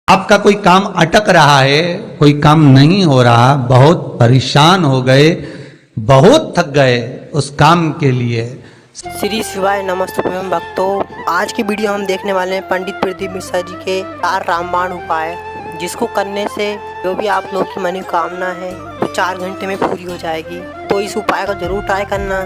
आपका कोई काम अटक रहा है, कोई काम नहीं हो रहा, बहुत परेशान हो गए, बहुत थक गए उस काम के लिए। श्री शिवाय नमस्तुभ्यं भक्तों, आज की वीडियो हम देखने वाले हैं पंडित प्रदीप मिश्रा जी के 4 रामबाण उपाय, जिसको करने से जो भी आप लोग की मनोकामना है वो 4 घंटे में पूरी हो जाएगी। तो इस उपाय को जरूर ट्राई करना।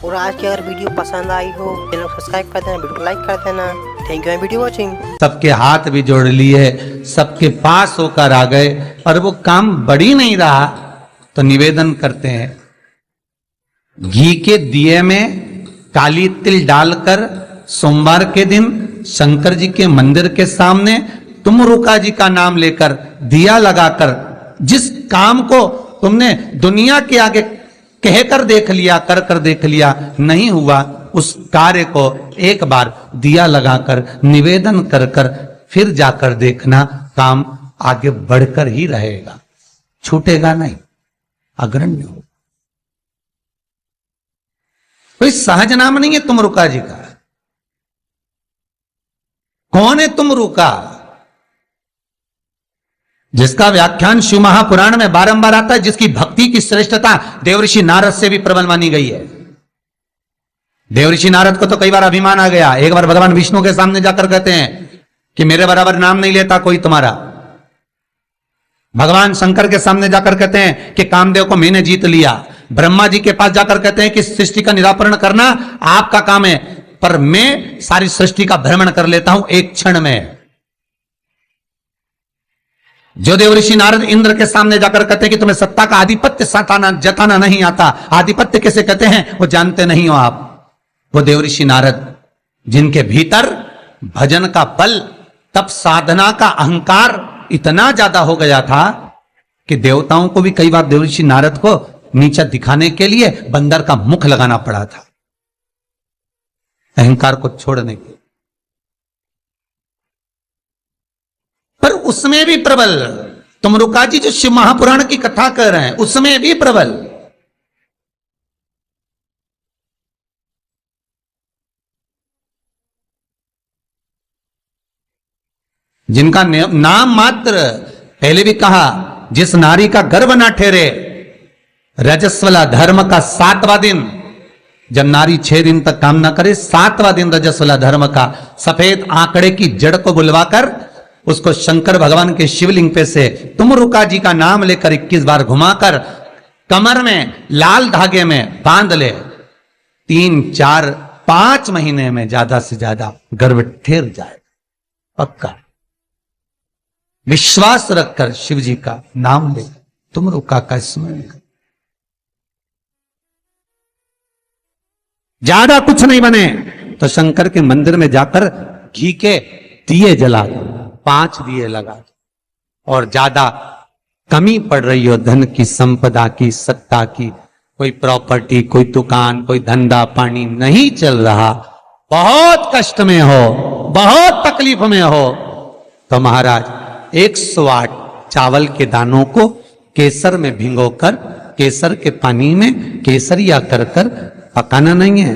और आज की अगर वीडियो पसंद आई हो चैनल सब्सक्राइब कर देना, वीडियो लाइक कर देना। Thank you video watching. सबके हाथ भी जोड़ लिए, सबके पास होकर आ गए और वो काम बढ़ी नहीं रहा, तो निवेदन करते हैं घी के दिए में काली तिल डालकर सोमवार के दिन शंकर जी के मंदिर के सामने तुमरुका जी का नाम लेकर दिया लगाकर, जिस काम को तुमने दुनिया के आगे कहकर देख लिया, कर देख लिया, नहीं हुआ, उस कार्य को एक बार दिया लगाकर निवेदन कर फिर जाकर देखना, काम आगे बढ़कर ही रहेगा, छूटेगा नहीं, अग्रण्य हो। कोई सहज नाम नहीं है तुमरुका जी का। कौन है तुमरुका? जिसका व्याख्यान शिव महापुराण में बारंबार आता है, जिसकी भक्ति की श्रेष्ठता देवऋषि नारद से भी प्रबल मानी गई है। देवऋषि नारद को तो कई बार अभिमान आ गया, एक बार भगवान विष्णु के सामने जाकर कहते हैं कि मेरे बराबर नाम नहीं लेता कोई तुम्हारा। भगवान शंकर के सामने जाकर कहते हैं कि कामदेव को मैंने जीत लिया। ब्रह्मा जी के पास जाकर कहते हैं कि सृष्टि का निराकरण करना आपका काम है, पर मैं सारी सृष्टि का भ्रमण कर लेता हूं एक क्षण में। जो देवऋषि नारद इंद्र के सामने जाकर कहते हैं कि तुम्हें सत्ता का आधिपत्य जताना नहीं आता, आधिपत्य कैसे कहते हैं वो जानते नहीं हो आप। वो देवऋषि नारद जिनके भीतर भजन का बल, तप साधना का अहंकार इतना ज्यादा हो गया था कि देवताओं को भी कई बार देवऋषि नारद को नीचा दिखाने के लिए बंदर का मुख लगाना पड़ा था, अहंकार को छोड़ने के। पर उसमें भी प्रबल तुमरुका जी जो शिव महापुराण की कथा कर रहे हैं, उसमें भी प्रबल। जिनका नाम मात्र, पहले भी कहा, जिस नारी का गर्भ ना ठहरे, रजस्वला धर्म का 7वां दिन, जब नारी 6 दिन तक काम ना करे, 7वां दिन रजस्वला धर्म का, सफेद आंकड़े की जड़ को बुलवाकर उसको शंकर भगवान के शिवलिंग पे से तुमरुका जी का नाम लेकर 21 बार घुमाकर कमर में लाल धागे में बांध ले, 3, 4, 5 महीने में ज्यादा से ज्यादा गर्भ ठहर जाए, पक्का। विश्वास रखकर शिव जी का नाम ले, तुमरुका का स्मरण कर। ज्यादा कुछ नहीं बने तो शंकर के मंदिर में जाकर घी के दिए जला दो, 5 दिए लगा दो। और ज्यादा कमी पड़ रही हो धन की, संपदा की, सत्ता की, कोई प्रॉपर्टी, कोई दुकान, कोई धंधा पानी नहीं चल रहा, बहुत कष्ट में हो, बहुत तकलीफ में हो, तो महाराज 108 चावल के दानों को केसर में भिगोकर, केसर के पानी में केसरिया कर पकाना नहीं है,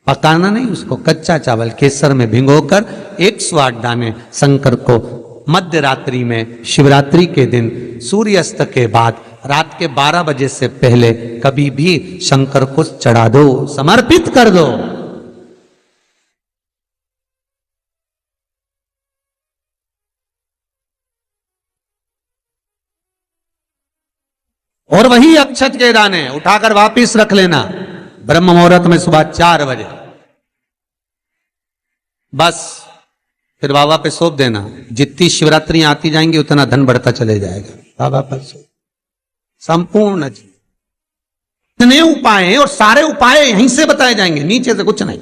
पकाना नहीं, उसको कच्चा चावल केसर में भिगोकर 108 दाने शंकर को मध्य रात्रि में, शिवरात्रि के दिन सूर्यास्त के बाद, रात के 12 बजे से पहले कभी भी शंकर को चढ़ा दो, समर्पित कर दो। और वही अक्षत के दाने उठाकर वापिस रख लेना ब्रह्म मुहूर्त में सुबह 4 बजे, बस फिर बाबा पे सौंप देना। जितनी शिवरात्रियां आती जाएंगी उतना धन बढ़ता चले जाएगा, बाबा पर सौंप। संपूर्ण इतने उपाय हैं और सारे उपाय यहीं से बताए जाएंगे, नीचे से कुछ नहीं।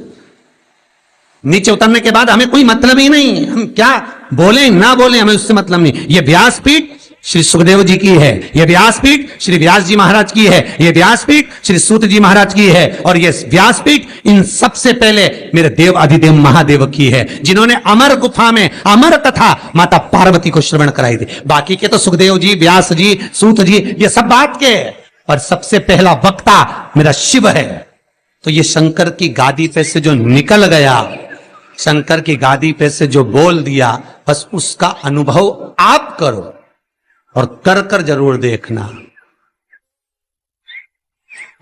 नीचे उतरने के बाद हमें कोई मतलब ही नहीं, हम क्या बोले ना बोले हमें उससे मतलब नहीं। ये व्यासपीठ श्री सुखदेव जी की है, ये व्यासपीठ श्री व्यास जी महाराज की है, ये व्यासपीठ श्री सूत जी महाराज की है, और ये व्यासपीठ इन सबसे पहले मेरे देव अधिदेव महादेव की है, जिन्होंने अमर गुफा में अमर कथा माता पार्वती को श्रवण कराई थी। बाकी के तो सुखदेव जी, व्यास जी, सूत जी, ये सब बात के, और सबसे पहला वक्ता मेरा शिव है। तो ये शंकर की गादी पे से जो निकल गया, शंकर की गादी पे से जो बोल दिया, बस उसका अनुभव आप करो और कर कर जरूर देखना,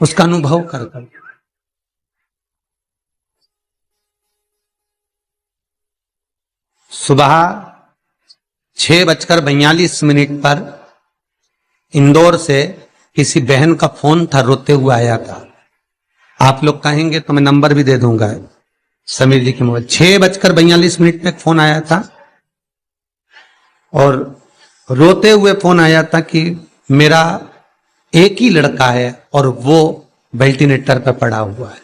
उसका अनुभव कर कर। सुबह 6:42 पर इंदौर से किसी बहन का फोन था, रोते हुए आया था। आप लोग कहेंगे तो मैं नंबर भी दे दूंगा, समीर जी के मोबाइल। 6:42 पे फोन आया था और रोते हुए फोन आया था कि मेरा एक ही लड़का है और वो वेंटिलेटर पर पड़ा हुआ है।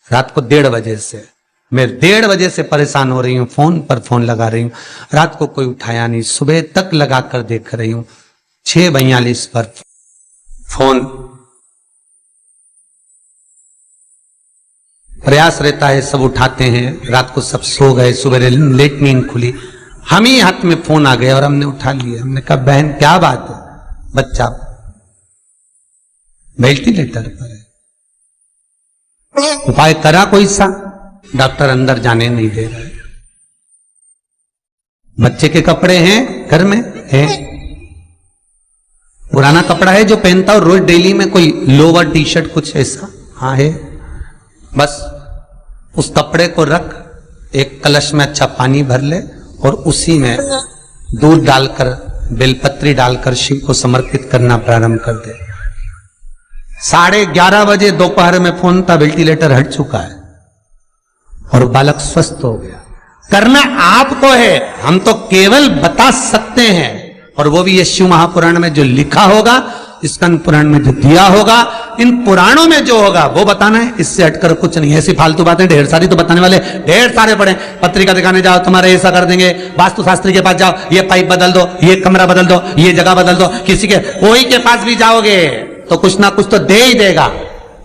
रात को 1:30 बजे से मैं 1:30 बजे से परेशान हो रही हूं, फोन पर फोन लगा रही हूं, रात को कोई उठाया नहीं, सुबह तक लगा कर देख रही हूं। 6:42 पर फोन, प्रयास रहता है सब उठाते हैं, रात को सब सो गए, सुबह लेट नींद खुली, हम ही हाथ में फोन आ गया और हमने उठा लिया। हमने कहा बहन क्या बात है, बच्चा वेंटिलेटर पर है, उपाय करा कोई सा? डॉक्टर अंदर जाने नहीं दे रहा है। बच्चे के कपड़े हैं घर में, है पुराना कपड़ा है जो पहनता और रोज डेली में कोई लोवर टी शर्ट कुछ ऐसा, हाँ है, बस उस कपड़े को रख, एक कलश में अच्छा पानी भर ले और उसी में दूध डालकर, बेलपत्री डालकर शिव को समर्पित करना प्रारंभ कर दे। 11:30 बजे दोपहर में फोन था, वेंटिलेटर हट चुका है और बालक स्वस्थ हो गया। करना आपको है, हम तो केवल बता सकते हैं, और वो भी ये शिव महापुराण में जो लिखा होगा, स्कंद पुराण में जो दिया होगा, इन पुराणों में जो होगा वो बताना है, इससे हटकर कुछ नहीं। ऐसी फालतू बातें ढेर सारी तो बताने वाले ढेर सारे पड़े। पत्रिका दिखाने जाओ, तुम्हारे ऐसा कर देंगे, वास्तु शास्त्री के पास जाओ, ये पाइप बदल दो, ये कमरा बदल दो, ये जगह बदल दो, किसी के कोई के पास भी जाओगे तो कुछ ना कुछ तो दे ही देगा।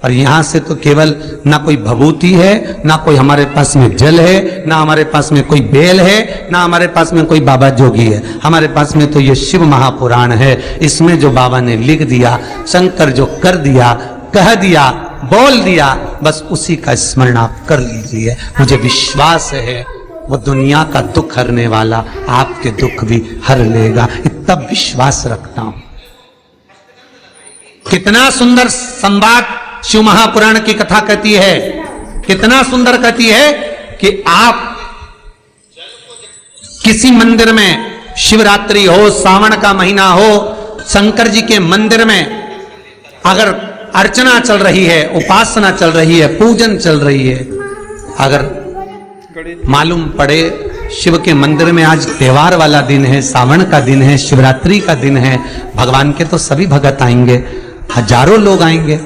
और यहां से तो केवल ना कोई भभूति है, ना कोई हमारे पास में जल है, ना हमारे पास में कोई बेल है, ना हमारे पास में कोई बाबा जोगी है। हमारे पास में तो ये शिव महापुराण है। इसमें जो बाबा ने लिख दिया, शंकर जो कर दिया, कह दिया, बोल दिया, बस उसी का स्मरण आप कर लीजिए। मुझे विश्वास है वो दुनिया का दुख हरने वाला आपके दुख भी हर लेगा, इतना विश्वास रखता हूं। कितना सुंदर संवाद शिव महापुराण की कथा कहती है, कितना सुंदर कहती है कि आप किसी मंदिर में शिवरात्रि हो, सावन का महीना हो, शंकर जी के मंदिर में अगर अर्चना चल रही है, उपासना चल रही है, पूजन चल रही है, अगर मालूम पड़े शिव के मंदिर में आज त्योहार वाला दिन है, सावन का दिन है, शिवरात्रि का दिन है, भगवान के तो सभी भगत आएंगे, हजारों लोग आएंगे।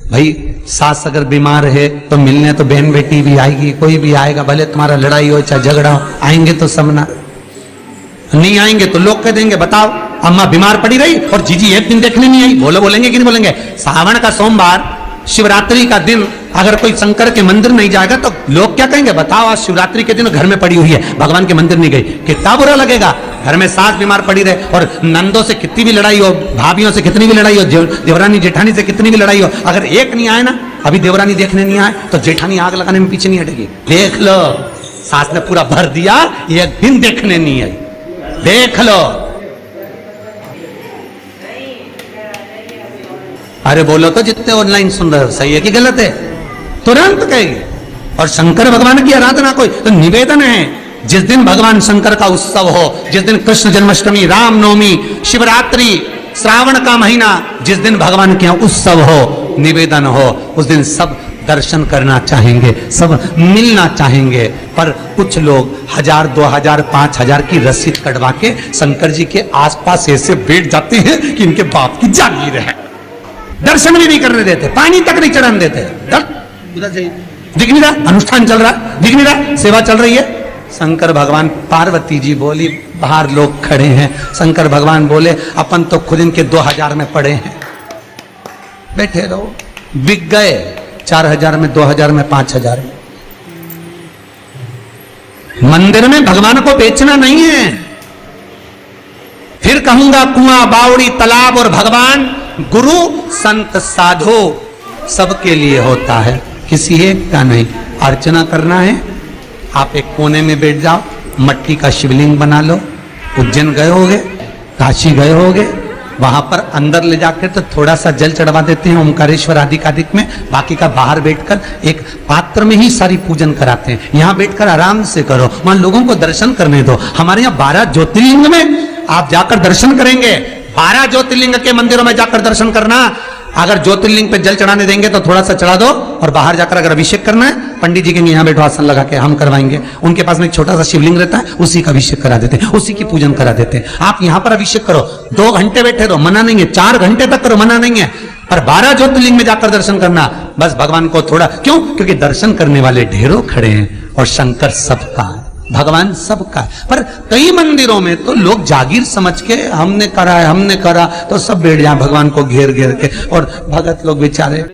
भाई सास अगर बीमार है तो मिलने तो बहन बेटी भी आएगी, कोई भी आएगा, भले तुम्हारा लड़ाई हो चाहे झगड़ा हो, आएंगे तो सब ना। नहीं आएंगे तो लोग कह देंगे बताओ अम्मा बीमार पड़ी रही और जीजी एक दिन देखने नहीं आई, बोलेंगे कि नहीं बोलेंगे? सावन का सोमवार, शिवरात्रि का दिन अगर कोई शंकर के मंदिर नहीं जाएगा तो लोग क्या कहेंगे? बताओ आज शिवरात्रि के दिन घर में पड़ी हुई है, भगवान के मंदिर नहीं गई, कितना बुरा लगेगा। घर में सास बीमार पड़ी रहे और नंदों से कितनी भी लड़ाई हो, भाभियों से कितनी भी लड़ाई हो, देवरानी जेठानी से कितनी भी लड़ाई हो, अगर एक नहीं आए ना, अभी देवरानी देखने नहीं आए तो जेठानी आग लगाने में पीछे नहीं हटेगी। देख लो सास ने पूरा भर दिया, एक दिन देखने नहीं आई, देख लो। अरे बोलो तो जितने ऑनलाइन सुन रहे हो, सही है कि गलत है? तुरंत कहेगी। और शंकर भगवान की आराधना कोई तो निवेदन है, जिस दिन भगवान शंकर का उत्सव हो, जिस दिन कृष्ण जन्माष्टमी, रामनवमी, शिवरात्रि, श्रावण का महीना, जिस दिन भगवान के यहाँ उत्सव हो, निवेदन हो, उस दिन सब दर्शन करना चाहेंगे, सब मिलना चाहेंगे। पर कुछ लोग 1000, 2000, 5000 की रसीद कटवा के शंकर जी के आसपास ऐसे बैठ जाते हैं कि इनके बाप की जागीर है, दर्शन भी नहीं करने देते, पानी तक नहीं चढ़ाने देते। दिख नहीं रहा अनुष्ठान चल रहा, दिख नहीं रहा सेवा चल रही है। शंकर भगवान, पार्वती जी बोली बाहर लोग खड़े हैं, शंकर भगवान बोले अपन तो खुद इनके 2000 में पड़े हैं, बैठे रहो। बिक गए 4000 में, 2000 में, 5000 में। मंदिर में भगवान को बेचना नहीं है। फिर कहूंगा कुआं, बावड़ी, तालाब और भगवान, गुरु, संत, साधु सबके लिए होता है, किसी एक का नहीं। अर्चना करना है, आप एक कोने में बैठ जाओ, मट्टी का शिवलिंग बना लो। उज्जैन गए होगे, काशी गए होगे, वहां पर अंदर ले जाकर तो थोड़ा सा जल चढ़वा देते हैं ओमकारेश्वर आदिकादिक में, बाकी का बाहर बैठकर एक पात्र में ही सारी पूजन कराते हैं। यहां बैठकर आराम से करो, वहां लोगों को दर्शन करने दो। हमारे यहाँ 12 ज्योतिर्लिंग में आप जाकर दर्शन करेंगे, 12 ज्योतिर्लिंग के मंदिरों में जाकर दर्शन करना। अगर ज्योतिर्लिंग पे जल चढ़ाने देंगे तो थोड़ा सा चढ़ा दो, और बाहर जाकर अगर अभिषेक करना है, पंडित जी कहेंगे यहाँ बैठो आसन लगा के हम करवाएंगे। उनके पास में एक छोटा सा शिवलिंग रहता है, उसी का अभिषेक करा देते हैं, उसी की पूजन करा देते हैं। आप यहाँ पर अभिषेक करो, 2 घंटे बैठे रहो, मना नहीं है, 4 घंटे तक करो, मना नहीं है, पर 12 ज्योतिर्लिंग में जाकर दर्शन करना। बस भगवान को थोड़ा, क्यों? क्योंकि दर्शन करने वाले ढेरों खड़े हैं और शंकर सबका है, भगवान सबका है। पर कई मंदिरों में तो लोग जागीर समझ के हमने करा है, हमने करा, तो सब बैठ जाए भगवान को घेर घेर के, और भगत लोग बेचारे